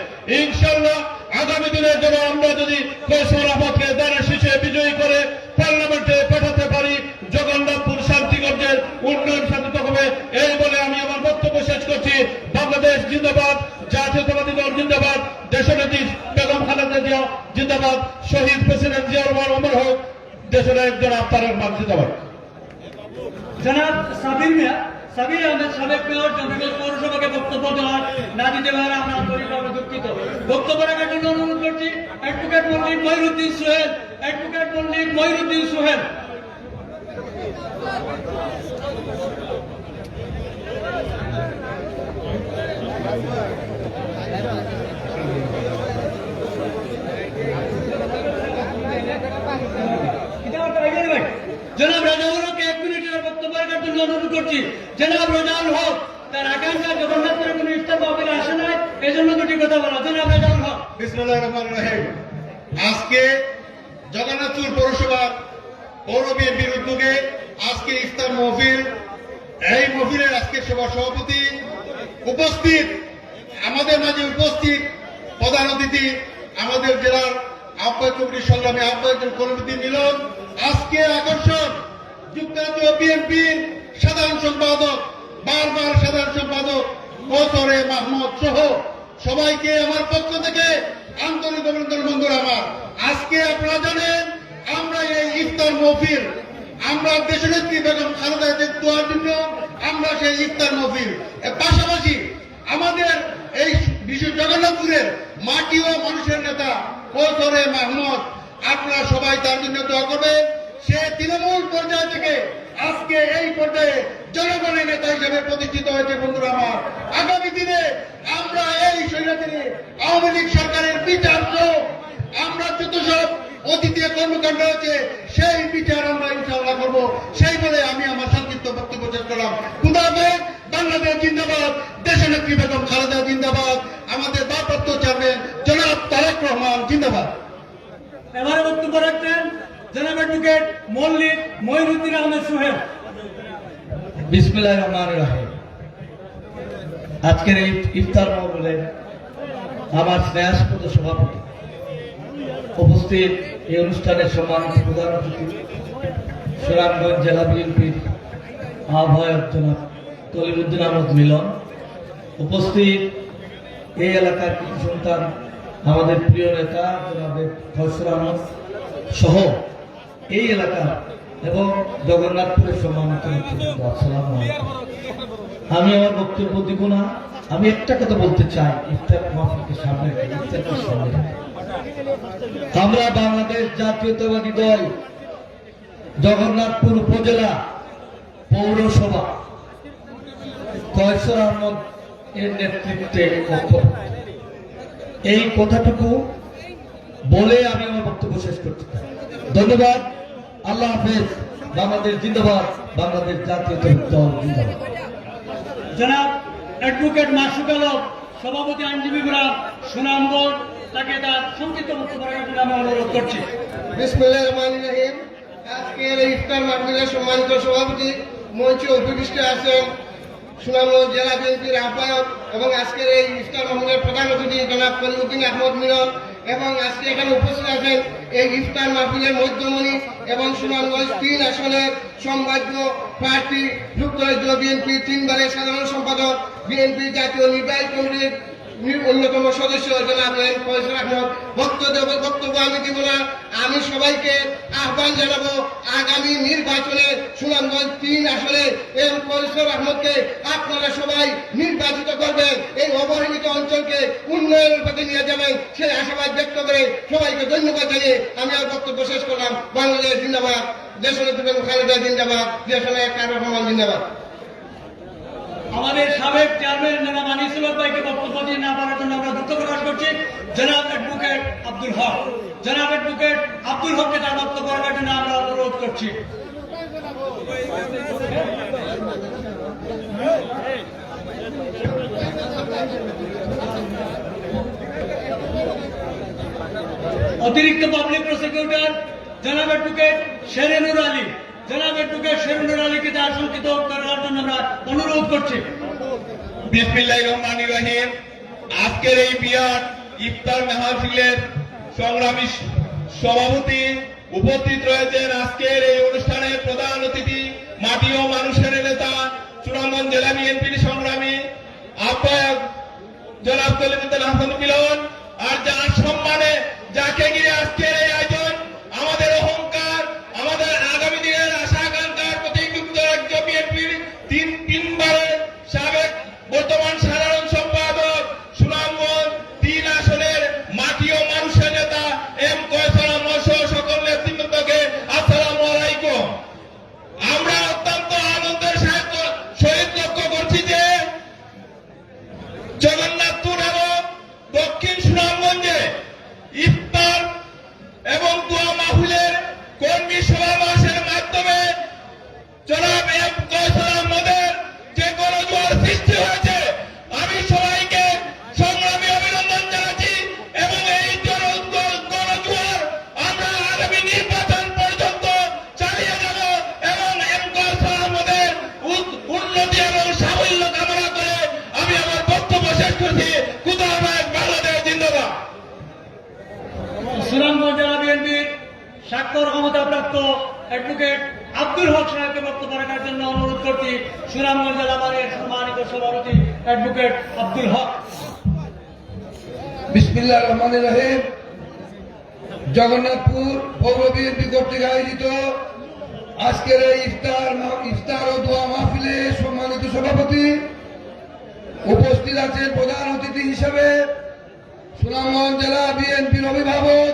E: ইনশাল্লাহ আগামী দিনের জন্য আমরা যদি কৌশল আহমদকে দ্বারা শীষে বিজয়ী করে পার্লামেন্টে পাঠাতে পারি, জগন্নাথপুর শান্তিগঞ্জের উন্নয়ন সাধিত হবে। এই বলে আমি আমার বক্তব্য শেষ করছি। বাংলাদেশ জিন্দাবাদ, জাতীয়তাবাদী দল জিন্দাবাদ, দেশনেত্রী বেগম খালেদা জিয়া জিন্দাবাদ, শহীদ প্রেসিডেন্ট জিয়া রহমান অমর হোক, দেশের একজন তারেক রহমান জিন্দাবাদ।
B: জনাব সাবির আহমেদ সাবেক মেয়র জমিগঞ্জ পৌরসভাকে বক্তব্য দেওয়ার না দিতে পারে আমরা আন্তরিকভাবে দুঃখিত। বক্তব্য রাখার জন্য অনুরোধ করছি অ্যাডভোকেট মল্লিক মহিরুদ্দিন সোহেল। জনাব রাজাউল হককে 1 মিনিটের বক্তব্য রাখার জন্য অনুরোধ করছি। জনাব রাজাউল হক তার আকাঙ্ক্ষা জগন্নাথপুরে কোনো ইফতার মাহফিলে আসে নাই, এই জন্য দুটি কথা বলা। জনাব রাজাউল হক।
C: বিসমিল্লাহির রহমানির রহিম। আজকে জগন্নাথপুর পৌরসভা পৌর বিএনপির উদ্যোগে আজকে ইফতার মাহফিল, এই মাহফিলের আজকে সভাপতি উপস্থিত, আমাদের মাঝে উপস্থিত প্রধান অতিথি আমাদের জেলার আহ্বায়ক কমিটির সংগ্রামী আহ্বায়ক কলিমুদ্দিন মিলন, আজকে আকর্ষণ যুক্তরাজ্য বিএনপির সাধারণ সম্পাদক বারবার সাধারণ সম্পাদক কৌশলে মাহমুদ সহ সবাইকে আমার পক্ষ থেকে আন্তরিক অভিনন্দন। বন্ধুরা আমার, আজকে আপনারা জানেন আমরা এই ইফতার মাহফিল আমরা দেশনেত্রী বেগম খালেদা জিয়ার দোয়ার জন্য আমরা সেই ইফতার মাহফিল, পাশাপাশি আমাদের এই বিশ্ব জগন্নাথপুরের মাটি ও মানুষের নেতা কৌশলে মাহমুদ, আপনারা সবাই তার জন্য দোয়া করবেন। সে তৃণমূল পর্যায় থেকে আজকে এই পর্যায়ে জনগণের নেতা হিসেবে প্রতিষ্ঠিত হয়েছে। বন্ধুরা আমার, আগামী দিনে আমরা এই স্বৈরাচারী আওয়ামী লীগ সরকারের বিচার আমরা যত সব অতীতে কর্মকাণ্ড হয়েছে সেই বিচার আমরা ইনশাআল্লাহ করব। সেই বলে আমি আমার সংক্ষিপ্ত বক্তব্য শেষ করলাম। খুদাহাফেজ। বাংলাদেশ জিন্দাবাদ, দেশনেত্রী বেগম খালেদা জিন্দাবাদ, আমাদের ভারপ্রাপ্ত চেয়ারম্যান জনাব তারেক রহমান জিন্দাবাদ।
B: এবারে বক্তব্য রাখছেন জনাব অ্যাডভোকেট মল্লিক মহিরুদ্দিন আহমেদ সোহেল।
D: বিসমিল্লাহির রহমানির রহিম। আজকের এই ইফতার মাহফিলে আমার স্নেহাস্পদ সভাপতি উপস্থিত, এই অনুষ্ঠানের সম্মানিত প্রধান অতিথি সুনামগঞ্জ জেলা বিএনপির আহ্বায়ক জনাব কলিমুদ্দিন আহমদ মিলন, উপস্থিত এই এলাকার কিছু সন্তান আমাদের প্রিয় নেতা জনাব কৌশল আহমদ সহ এই এলাকা এবং জগন্নাথপুরের সম্মানিত নেতৃবৃন্দ, আসসালামু আলাইকুম। আমি আমার বক্তব্য দিব না, আমি একটা কথা বলতে চাই। ইফতার মাহফিলকে সামনে রেখে, ইফতারকে সামনে রেখে আমরা বাংলাদেশ জাতীয়তাবাদী দল জগন্নাথপুর উপজেলা পৌরসভা কৌশল আহমদ এর নেতৃত্বে এই কথাটুকু বলে আমি আমার বক্তব্য শেষ করতে চাই। ধন্যবাদ। আল্লাহ হাফেজ। বাংলাদেশ জিন্দাবাদ, বাংলাদেশ জাতীয়তাবাদী দল জিন্দাবাদ।
B: জনাব অ্যাডভোকেট মাসুক আলম সভাপতি আইনজীবী বিভাগ সুনামগঞ্জ, তাকে তার সংক্ষিপ্ত বক্তব্য রাখার জন্য আমি অনুরোধ করছি।
C: বিসমিল্লাহির রহমানির রহিম। আজকের এই ইফতার মাহফিলের সম্মানিত সভাপতি মঞ্চে উপবিষ্ট আছেন সুনামগঞ্জ জেলা বিএনপির আহ্বায়ক এবং আজকের এই ইফতার মাহফিলের প্রধান অতিথি জনাব কলিমুদ্দিন আহমদ মিলন, এবং আজকে এখানে উপস্থিত আছেন এই ইফতার মাহফিলের মধ্যমণি এবং সুনামগঞ্জ 3 আসনের সম্ভাব্য প্রার্থী যুক্তরাজ্য বিএনপির 3 বারের সাধারণ সম্পাদক, বিএনপি জাতীয় নির্বাহী কমিটির অন্যতম সদস্য জনাব ফয়সাল আহমদ বক্তব্য আমি দিব না। আমি সবাইকে আহ্বান জানাবো আগামী নির্বাচনে সুনামগঞ্জ 3 আসনে ফয়সাল আহমদকে আপনারা সবাই নির্বাচিত করবেন, এই অবহেলিত অঞ্চলকে উন্নয়নের পথে নিয়ে যাবেন সেই আশাবাদ ব্যক্ত করে সবাইকে ধন্যবাদ জানিয়ে আমি আর বক্তব্য শেষ করলাম। বাংলাদেশ জিন্দাবাদ, দেশনেত্রী বেগম খালেদা জিন্দাবাদ, দেশনায়ক তারেক রহমান জিন্দাবাদ।
B: আমাদের সাবেক চেয়ারম্যান জনাব আনিসুল হক ভাইকে বক্তব্য দিয়ে না পারার জন্য আমরা দুঃখ প্রকাশ করছি। জনাব অ্যাডভোকেট আব্দুল হক, জনাব অ্যাডভোকেট আব্দুল হককে তার বক্তব্য রাখার জন্য আমরা অনুরোধ করছি। অতিরিক্ত পাবলিক প্রসিকিউটর জনাব অ্যাডভোকেট শেরেনুর আলী, জনাব অ্যাডভোকেট শেরেনুর আলীকে তার সংক্ষিপ্ত করার জন্য আমরা অনুরোধ করছি।
E: বিসমিল্লাহির রহমানির রহিম। আজকের এই বিরাট ইফতার মাহফিলের সংগ্রামী সভাপতি উপস্থিত রয়েছেন। আজকের এই অনুষ্ঠানের প্রধান অতিথি মাটি ও মানুষের নেতা সুনামগঞ্জ জেলা বিএনপির সংগ্রামী আহ্বায়ক জনাব কলিমুদ্দিন হাসান মিলন, আর যার সম্মানে যাকে ঘিরে আজকের এই আয়োজন, আমাদের অহংকার, আমাদের আগামী দিনের আশা আকাঙ্ক্ষার প্রতীক যুক্তরাজ্য বিএনপির তিনবারের সাবেক বর্তমান সাধারণ সম্পাদক সুনামগঞ্জ 3 আসনের মাটি ও মানুষের নেতা ফয়সাল আহমদ সহ সকল নেতৃবৃন্দকে আসসালামু আলাইকুম। আমরা অত্যন্ত আনন্দের সহিত লক্ষ্য করছি যে জগন্নাথপুর এবং দক্ষিণ সুনামগঞ্জে ইফতার এবং দোয়া মাহফিলের কর্মী সমাবেশের মাধ্যমে জনাব ফয়সাল আহমদের যে গণজোয়ার সৃষ্টি হয়েছে, আমি সবাইকে সংগ্রামী অভিনন্দন জানাচ্ছি এবং এই গণজোয়ার আমরা আগামী নির্বাচন পর্যন্ত চালিয়ে যাব এবং ফয়সাল আহমদের উন্নতি এবং সাফল্য কামনা করে আমি আমার বক্তব্য শেষ করছি। খুদা হাফেজ, বাংলাদেশ জিন্দাবাদ।
B: সুনামগঞ্জ জেলা বিএনপির স্বাক্ষর ক্ষমতাপ্রাপ্ত অ্যাডভোকেট আব্দুল হক সাহেবকে বক্তব্য রাখার জন্য অনুরোধ করছি। সুনামগঞ্জ জেলা বারের সম্মানিত সভাপতি অ্যাডভোকেট আব্দুল হক।
A: বিসমিল্লাহির রহমানির রহিম। জগন্নাথপুর পৌর বিএনপি কর্তৃক আয়োজিত আজকের এই ইফতার ও দোয়া মাহফিলে সম্মানিত সভাপতি উপস্থিত আছেন প্রধান অতিথি হিসেবে সুনামগঞ্জ জেলা বিএনপির অভিভাবক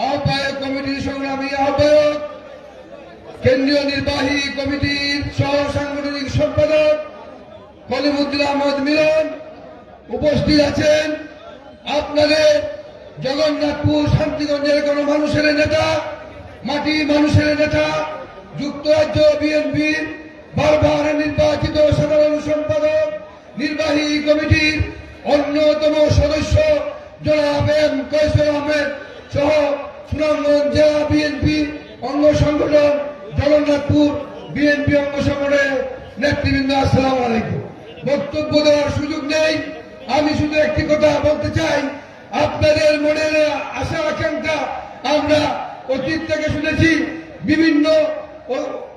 A: আহ্বায়ক কমিটির সংগ্রামী আহ্বায়ক, কেন্দ্রীয় নির্বাহী কমিটির সহ সাংগঠনিক সম্পাদক কলিমুদ্দিন আহমদ মিলন, উপস্থিত আছেন আপনাদের জগন্নাথপুর শান্তিগঞ্জের গণমানুষের নেতা, মাটি মানুষের নেতা, যুক্তরাজ্য বিএনপির বারবার নির্বাচিত সাধারণ সম্পাদক, নির্বাহী কমিটির অন্যতম সদস্য জনাব ফয়সাল আহমেদ সহ সুনামগঞ্জ জেলা বিএনপি অঙ্গ সংগঠন জগন্নাথপুর বিএনপি অঙ্গ সংগঠনের নেতৃবৃন্দ, আসসালামু আলাইকুম। বক্তব্য দেওয়ার সুযোগ নেই, আমি শুধু একটি কথা বলতে চাই। আপনাদের মনের আশা আকাঙ্ক্ষা আমরা অতীত থেকে শুনেছি, বিভিন্ন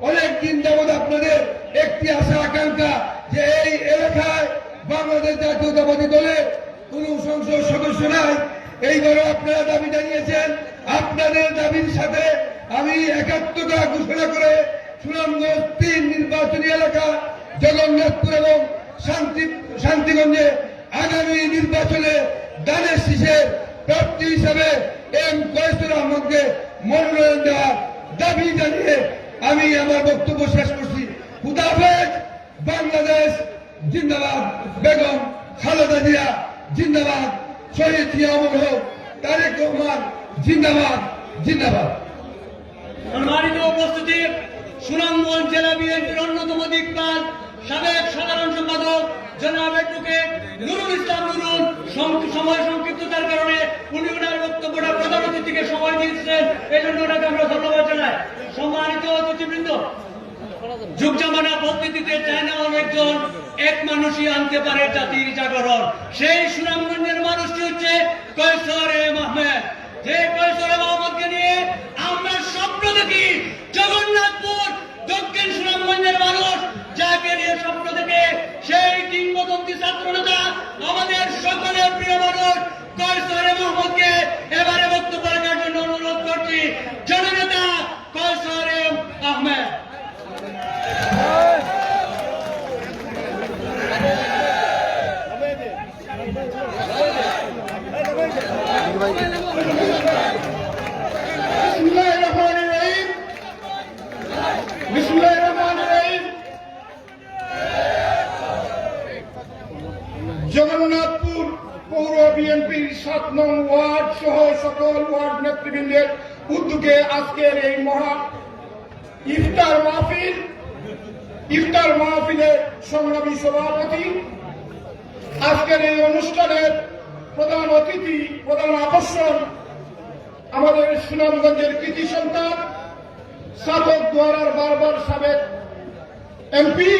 A: অনেক দিন যাবৎ আপনাদের একটি আশা আকাঙ্ক্ষা যে এই এলাকায় বাংলাদেশ জাতীয়তাবাদী দলের কোন সংসদ সদস্য নাই। এইবারও আপনারা দাবি জানিয়েছেন। আপনাদের দাবির সাথে আমি একাত্মতা ঘোষণা করে সুনামগঞ্জ 3 নির্বাচনী এলাকা জগন্নাথপুর এবং শান্তিগঞ্জে আগামী নির্বাচনে দানের শীষের প্রার্থী হিসাবে ফয়সাল আহমদকে মনোনয়ন দেওয়ার দাবি জানিয়ে আমি আমার বক্তব্য শেষ করছি। খুদা হাফেজ, বাংলাদেশ জিন্দাবাদ, বেগম খালেদা জিয়া জিন্দাবাদ, শহীদ জিয়া অমর হোক, তারেক রহমান জিন্দাবাদ জিন্দাবাদ।
B: সম্মানিত উপস্থিতি, সুনামগঞ্জ জেলা বিএনপির অন্যতম দিকপাল সাবেক সাধারণ সম্পাদক জনাব অ্যাডভোকেট নুরুল ইসলাম নুরুল, সময় সংক্ষিপ্ততার কারণে উনি ওনার বক্তব্যটা প্রধান অতিথিকে সময় দিয়েছেন, এই জন্য ওনাকে আমরা ধন্যবাদ জানাই। সম্মানিত অতিথিবৃন্দ, যুগ জামানা পদ্ধতিতে চায় না অনেকজন, এক মানুষই আনতে পারে জাতির জাগরণ। সেই সুনামগঞ্জের মানুষটি হচ্ছে ফয়সাল আহমেদ। যে ফয়সাল আহমদকে নিয়ে আমরা স্বপ্ন দেখি, জগন্নাথপুর দক্ষিণ সুনামগঞ্জের মানুষ যাকে নিয়ে স্বপ্ন দেখে সেই কিংবদন্তি ছাত্র নেতা আমাদের সকলের প্রিয় মানুষ কয়সর মোহাম্মদকে এবারে বক্তব্য রাখার জন্য অনুরোধ করছি। জননেতা কয়সর আহমেদ।
C: জগন্নাথপুর পৌর বিএনপির ৭ নং ওয়ার্ড সহ সকল ওয়ার্ড নেতৃবৃন্দের উদ্যোগে আজকের এই মহা ইফতার মাহফিলের সংগ্রামী সভাপতি, আজকের এই অনুষ্ঠানের প্রধান অতিথি, প্রধান আকর্ষণ আমাদের সুনামগঞ্জের কৃতি সন্তান সাধক দুয়ারার বারবার সাবেক এমপি,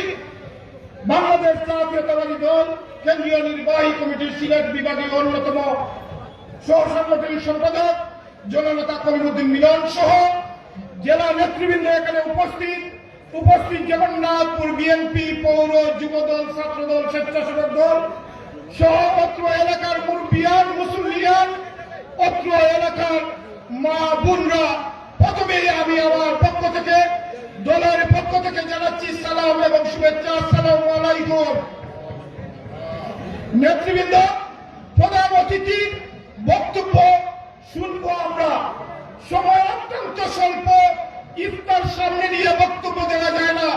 C: বাংলাদেশ জাতীয়তাবাদী দল কেন্দ্রীয় নির্বাহী কমিটির সিলেট বিভাগীয় অন্যতম সহ সাংগঠনিক সম্পাদক জননেতা কলিমুদ্দিন মিলন সহ জেলা নেতৃবৃন্দ এখানে উপস্থিত জগন্নাথপুর বিএনপি পৌর যুবদল ছাত্রদল স্বেচ্ছাসেবক দল সহ অত্র এলাকার মুরব্বিয়ান মুসল্লিয়ান, অত্র এলাকার মা বোনরা, প্রথমেই আমি আমার পক্ষ থেকে দলের পক্ষ থেকে জানাচ্ছি সালাম এবং শুভেচ্ছা। আসসালামু আলাইকুম। নেতৃবৃন্দ, প্রধান অতিথির বক্তব্য শুনবো আমরা। সময় অত্যন্ত স্বল্প, ইফতার সামনে নিয়ে বক্তব্য দেওয়া যায় না।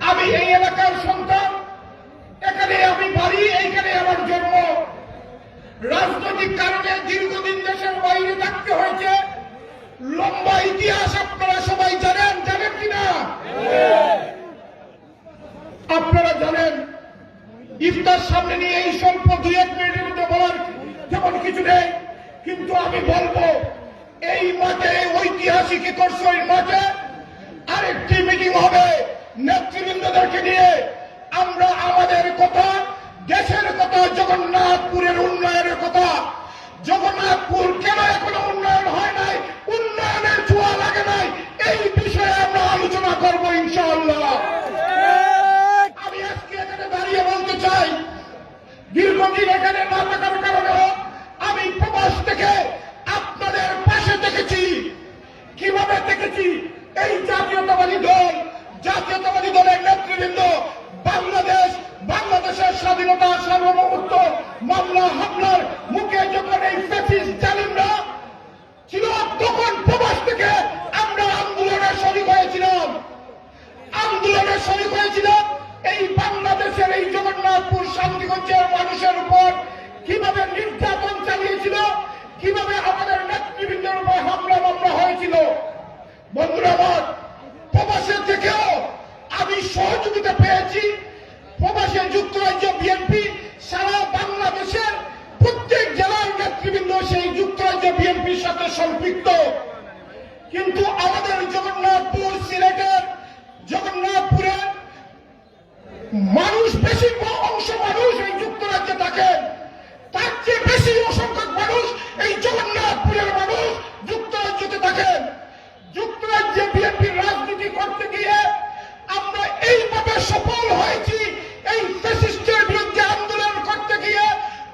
C: আমি এই এলাকার সন্তান, এখানে আমি বাড়ি, এইখানে আমার জন্ম। রাজনৈতিক কারণে দীর্ঘদিন দেশের বাইরে থাকতে হয়েছে। লম্বা ইতিহাস আপনারা সবাই জানেন কিনা? আপনারা জানেন। ইফতার সামনে নিয়ে এই স্বল্প 2-1 মিনিটের মধ্যে বলার তেমন কিছু নেই, কিন্তু আমি বলবো এই মাঠে, ঐতিহাসিক একর্ষণ মাঠে আরেকটি মিটিং হবে নেতৃবৃন্দদেরকে নিয়ে। আমরা আমাদের কথা, দেশের কথা, জগন্নাথপুরের উন্নয়নের কথা, জগন্নাথপুর কেন এখনো উন্নয়ন হয় নাই, উন্নয়নের ছোঁয়া লাগে নাই, এই বিষয়ে আমরা আলোচনা করবো ইনশাআল্লাহ। আমি আজকে এখানে দাঁড়িয়ে বলতে চাই, দীর্ঘদিন এখানে না থাকার কারণে আমি প্রবাস থেকে আপনাদের পাশে দেখেছি। কিভাবে দেখেছি? এই জাতীয়তাবাদী দলের নেতৃবৃন্দ বাংলাদেশের স্বাধীনতা, সার্বভৌমত্ব মামলা হামলার মুখে যখন এই ফ্যাসিস্ট জালিমরা ছিল, তখন প্রবাস থেকে আমরা আন্দোলনের শরিক হয়েছিলাম। এই বাংলাদেশের এই জগন্নাথপুর শান্তিগঞ্জের মানুষের উপর কিভাবে নির্যাতন চালিয়েছিল, কিভাবে আমাদের নেতৃবৃন্দের উপর হামলা মামলা হয়েছিল। বন্ধুরা আমার, প্রবাসের থেকেও আমি সহযোগিতা পেয়েছি। প্রবাসে যুক্তরাজ্য বিএনপি সারা বাংলাদেশের প্রত্যেক জেলার নেতৃবৃন্দ সেই যুক্তরাজ্য বিএনপির সাথে সম্পৃক্ত। কিন্তু আমাদের জগন্নাথপুর, সিলেটের জগন্নাথপুরের মানুষ, বেশি অংশ মানুষ এই যুক্তরাজ্যে থাকেন, তার চেয়ে বেশি অসংখ্যক মানুষ এই জগন্নাথপুরের মানুষ যুক্তরাজ্যতে থাকেন। যুক্তরাজ্যে বিএনপির রাজনীতি করতে গিয়ে আমরা এইভাবে সফল হয়েছি। এই ফ্যাসিস্টের বিরুদ্ধে আন্দোলন করতে গিয়ে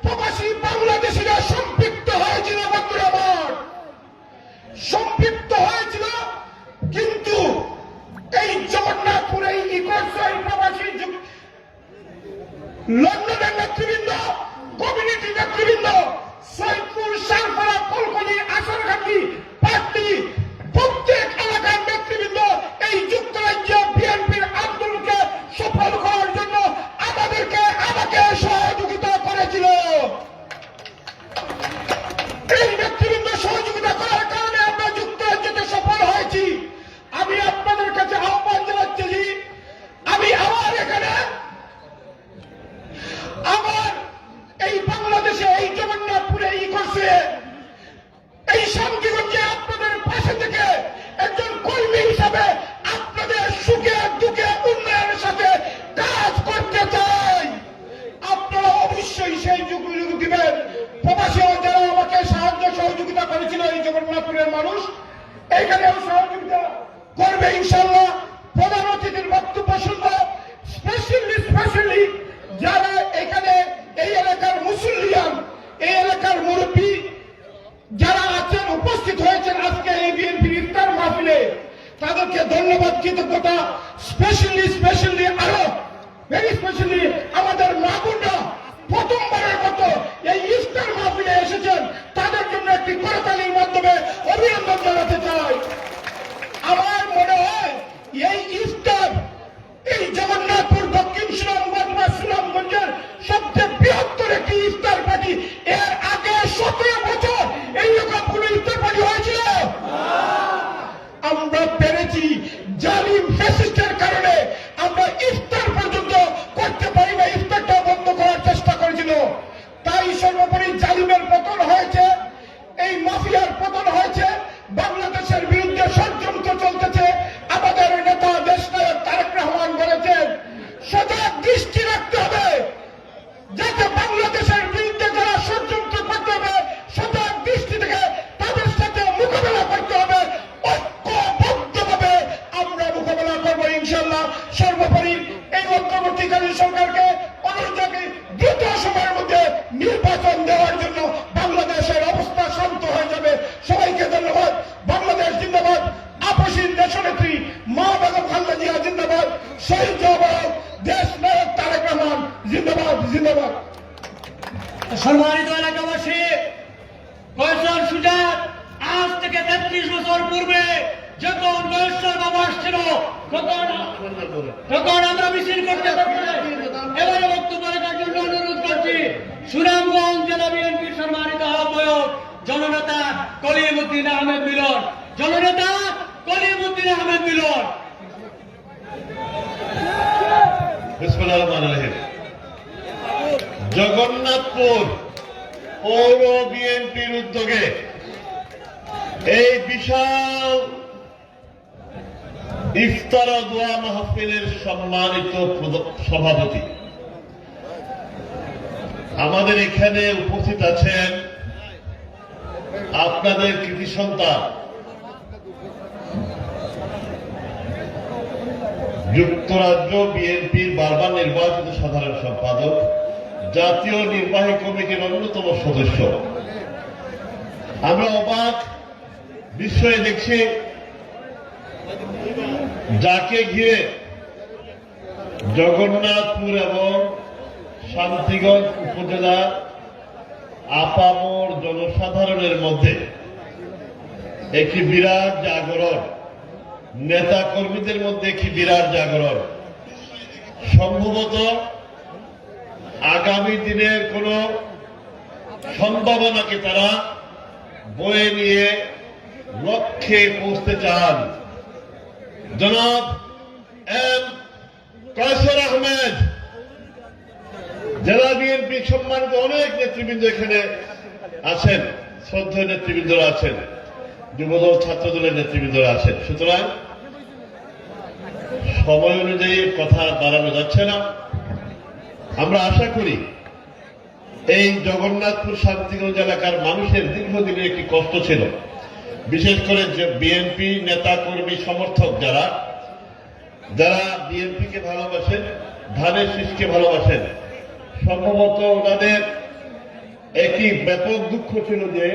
C: প্রবাসী বাংলাদেশিরা সম্পৃক্ত হয়েছিল। বন্ধুরা আমার, সম্পৃক্ত হয়েছিল, কিন্তু এই জগন্নাথপুরে প্রবাসী লন্ডনের নেতৃবৃন্দ, কমিউনিটি নেতৃবৃন্দ, সৈয়দপুর, সারপাড়া, কলকলি, আসারঘাটি, পাটলি, প্রত্যেক এলাকার নেতৃবৃন্দ এই যুক্তরাজ্য বিএনপির আন্দোলনকে সফল করার জন্য আমাকে সহযোগিতা করেছিল। এই নেতৃবৃন্দ সহযোগিতা করার কারণে আমরা যুক্তরাজ্যতে সফল হয়েছি। আমি আপনাদের কাছে আহ্বান জানাচ্ছি, আমি আবার এখানে এই বাংলাদেশে, এই জগন্নাথপুরে, এই শান্তিগঞ্জে আপনাদের পাশে থেকে একজন কর্মী হিসাবে আপনাদের সুখে দুঃখে উন্নয়নের সাথে কাজ করতে চাই। আপনারা অবশ্যই সেই যোগ দিবেন। প্রবাসীও যারা আমাকে সাহায্য সহযোগিতা করেছিল, এই জগন্নাথপুরের মানুষ এখানেও সহযোগিতা করবে ইনশাআল্লাহ। প্রধান অতিথির বক্তব্য শুনবো। স্পেশালি যারা এখানে এই এলাকার উপস্থিত হয়েছেন আজকে এই বিএনপির ইফতার মাহফিলে, তাদেরকে ধন্যবাদ, কৃতজ্ঞতা। স্পেশালি আরো ভেরি স্পেশালি আমাদের মা বোনরা প্রথমবারের মতো এই ইফতার মাহফিলে এসেছেন, তাদের জন্য একটি করতালির মাধ্যমে অভিনন্দন জানাতে চাই। আমার মনে হয় এই ইফতার এই জগন্নাথপুর দক্ষিণ সুনামগঞ্জ বা সুনামগঞ্জের সবচেয়ে বৃহত্তর একটি ইফতার পার্টি। এর আগে 17 বছর এইরকম কোন ইফতার পার্টি হয়েছিল? আমরা পেরেছি। জালিম ফ্যাসিস্টের কারণে আমরা ইফতার পর্যন্ত করতে পারি না, ইফতারটা বন্ধ করার চেষ্টা করেছিল। তাই সর্বোপরি জালিমের পতন হয়েছে, এই মাফিয়ার পতন হয়েছে, বাংলাদেশের বিরুদ্ধে ষড়যন্ত্র চলতেছে। আমাদের নেতা দেশনায়ক তারেক রহমান বলেছেন সজাগ দৃষ্টি রাখতে হবে, যাতে বাংলাদেশের বিরুদ্ধে যারা ষড়যন্ত্র করতে হবে সজাগ দৃষ্টি থেকে তাদের সাথে মোকাবেলা করতে হবে। ঐক্যবদ্ধভাবে আমরা মোকাবেলা করবো ইনশাল্লাহ। সর্বোপরি এই অন্তর্বর্তীকালীন সরকারকে অনুরোধ রাখি দ্রুত সময়ের মধ্যে নির্বাচন দেওয়ার জন্য। বাংলাদেশের অবস্থা শান্ত হয়ে যাবে। সবাইকে ধন্যবাদ। বাংলাদেশ জিন্দাবাদ। আপসীন দেশনেত্রী মা বেগম খালেদা জিয়া জিন্দাবাদ। শহীদ জওয়ান দেশ নায়ক তারেক রহমান জিন্দাবাদ জিন্দাবাদ।
B: সম্মানিত এলাকাবাসী, কয়েকজন সুজাত আজ থেকে 33 বছর পূর্বে যখন মহেশ্বর বাবা আসছিল তখন আমরা মিছিল করতে পারছি। এবারে বক্তব্য রাখার জন্য অনুরোধ করছি সুনামগঞ্জ জেলা বিএনপির সম্মানিত আহ্বায়ক জননেতা কলিমুদ্দিন আহমেদ মিলন। জননেতা কলিমুদ্দিন আহমেদ মিলন।
H: বিসমিল্লাহির রহমানির রহিম। জগন্নাথপুর পৌর বিএনপির উদ্যোগে এই বিশাল ইফতার ও দোয়া মাহফিলের সম্মানিত সভাপতি, আমাদের এখানে উপস্থিত আছেন আপনাদের কৃতি সন্তান যুক্তরাজ্য বিএনপির বারবার নির্বাচিত সাধারণ সম্পাদক, জাতীয় নির্বাহী কমিটির অন্যতম সদস্য। আমরা অবাক বিস্ময়ে দেখছি যাকে ঘিরে জগন্নাথপুর এবং শান্তিগঞ্জ উপজেলা আপামর জনসাধারণের মধ্যে একটি বিরাট জাগরণ, নেতা কর্মীদের মধ্যে একটি বিরাট জাগরণ। সম্ভবত আগামী দিনের কোন সম্ভাবনাকে তারা বয়ে নিয়ে লক্ষ্যে পৌঁছতে চান। জনাব এম কায়সার আহমেদ, জেলা বিএনপি সম্মানিত অনেক নেতৃবৃন্দ এখানে আছেন, শ্রদ্ধেয় নেতৃবৃন্দরা আছেন, যুবদল ছাত্রদলের নেতৃবৃন্দরা আছেন। সুতরাং সময় অনুযায়ী কথা বাড়ানো যাচ্ছে না। আমরা আশা করি এই জগন্নাথপুর শান্তিগঞ্জ এলাকার মানুষের দীর্ঘদিনের একটি কষ্ট ছিল, বিশেষ করে যে বিএনপি নেতা কর্মী সমর্থক যারা যারা বিএনপিকে ভালোবাসেন, ধানের শীষকে ভালোবাসেন, সম্ভবত ওনাদের একটি ব্যাপক দুঃখ ছিল যে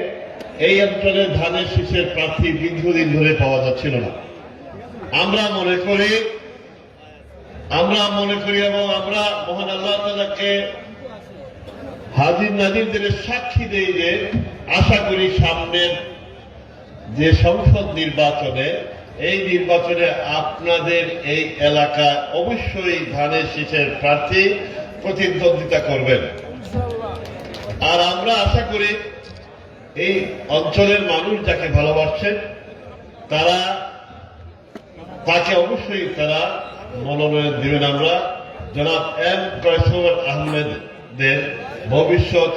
H: এই অঞ্চলে ধানের শীষের প্রার্থী দীর্ঘদিন ধরে পাওয়া যাচ্ছিল না। আমরা মনে করি এবং আমরা মহান আল্লাহ তাআলাকে হাজির নাজিরদের সাক্ষী দেই যে আশা করি সামনের যে সংসদ নির্বাচনে, এই নির্বাচনে আপনাদের এই এলাকায় অবশ্যই ধানের শীষের প্রার্থী প্রতিদ্বন্দ্বিতা করবেন। আর আমরা আশা করি এই অঞ্চলের মানুষ যাকে ভালোবাসছেন তাকে অবশ্যই তারা মনোনয়ন দিবেন। আমরা জনাব এম কায়সার আহমেদের ভবিষ্যৎ,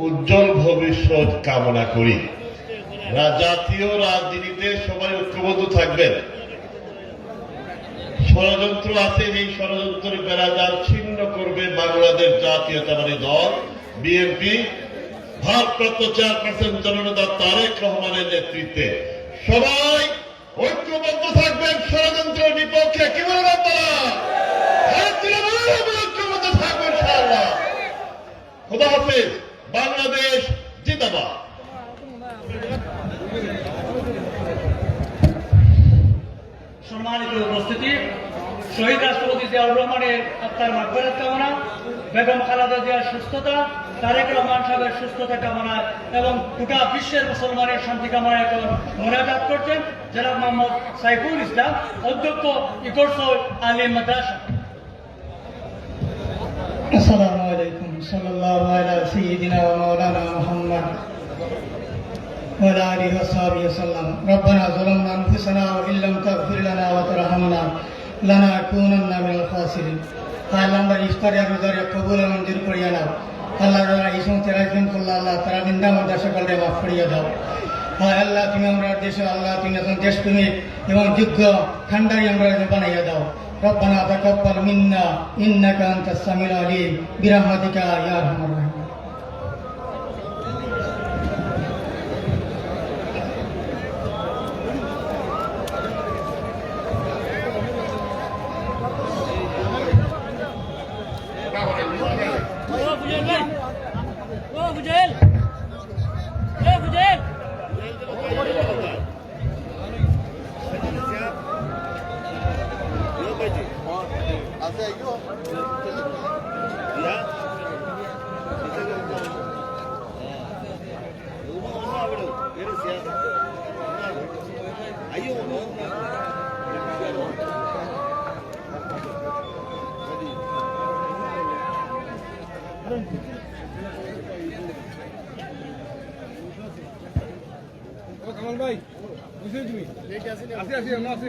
H: উজ্জ্বল ভবিষ্যৎ কামনা করি। জাতীয় রাজনীতিতে সবাই ঐক্যবদ্ধ থাকবেন। ষড়যন্ত্র আছে, এই ষড়যন্ত্রের বেড়াজাল ছিন্ন করবে বাংলাদেশ জাতীয়তাবাদী দল বিএনপি, ভারপ্রাপ্ত চেয়ারপারসন জননেতা তারেক রহমানের নেতৃত্বে। সবাই ঐক্যবদ্ধ থাকবেন ষড়যন্ত্রের বিপক্ষে। কি বলেন আপনারা? ঐক্যবদ্ধ থাকবেন ইনশাআল্লাহ। খোদা হাফেজ। বাংলাদেশ জিন্দাবাদ।
B: জিয়াউর রহমানের আত্মার মাগফিরাত কামনা, বেগম খালেদা জিয়ার সুস্থতা, তারেক রহমান সাহেবের সুস্থতা কামনা এবং গোটা বিশ্বের মুসলমানের শান্তি কামনায় এখন মোনাজাত করছেন জনাব মোহাম্মদ সাইফুল ইসলাম, অধ্যক্ষ ইকরসোল আলিম মাদ্রাসা।
C: আসসালামু আলাইকুম, সাল্লাল্লাহু আলা সাইয়্যিদিনা ওয়া মাওলানা মুহাম্মদ ওয়া আলা আলিহি ওয়া সাহবিহি ওয়াসাল্লাম। রব্বানা যালামনা আনফুসানা ওয়া ইল্লাম তাগফির লানা ওয়া তারহামনা লানাকুনান্না মিনাল খাসিরিন। আল্লাহ আমরা ইফতার আর রোজার কবুল মঞ্জুর করিয়া নাও। আল্লাহ যারা এই সমস্ত আয়োজন করলো আল্লাহ তারা নিন্দা মাদ্রাসা করলে মাফ করিয়া দাও। আল্লাহ তুমি আমরা দেশে আল্লাহ তুমি এখন দেশপ্রেমিক এবং যোগ্য ঠান্ডাই আমরা বানাইয়া দাও। ربنا تقبل منا إنك أنت السميع العليم برحمتك يا أرحم الراحمين.
F: কামাল ভাই বুঝলি তুমি আসি আসি আমরা আসি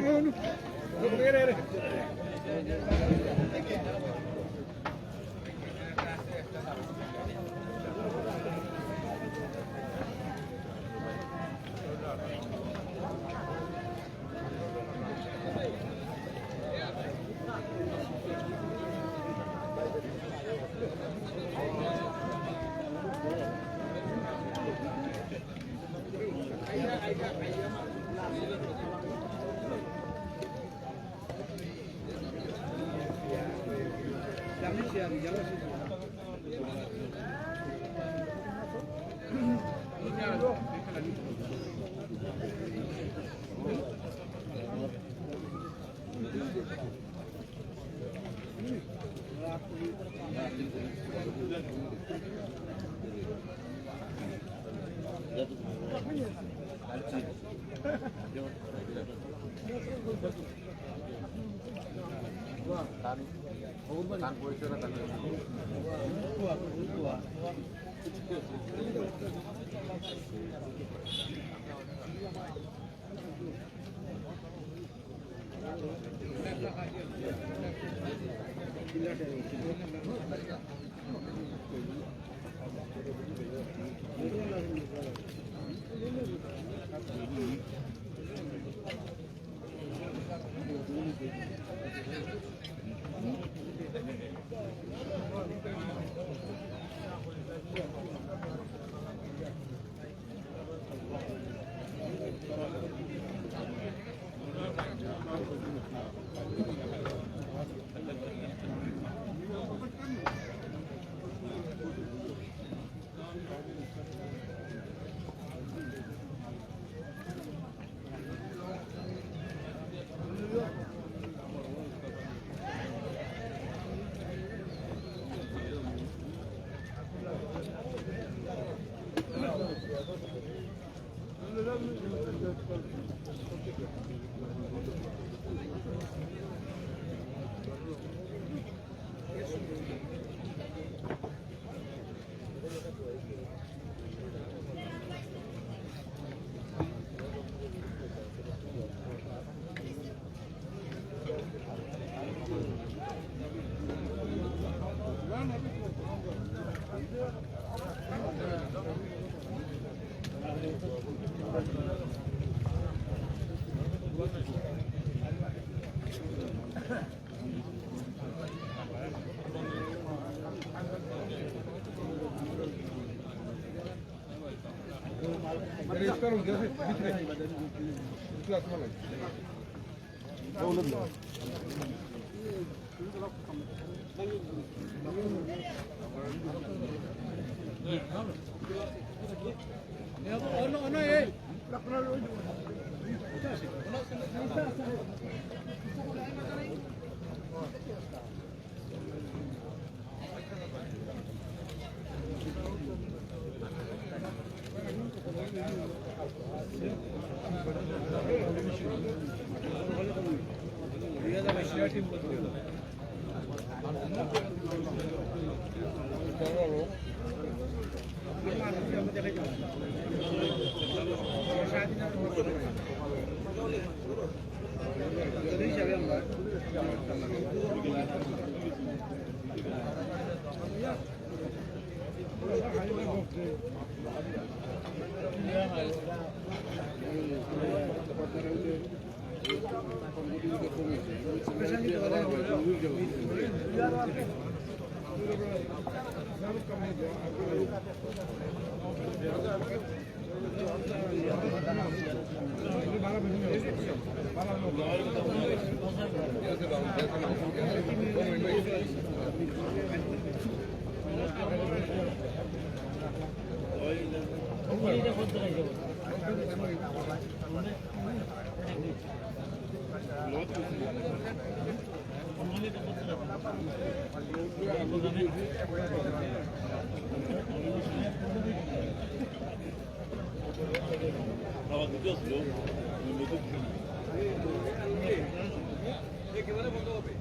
F: একেবারে বন্ধ হবে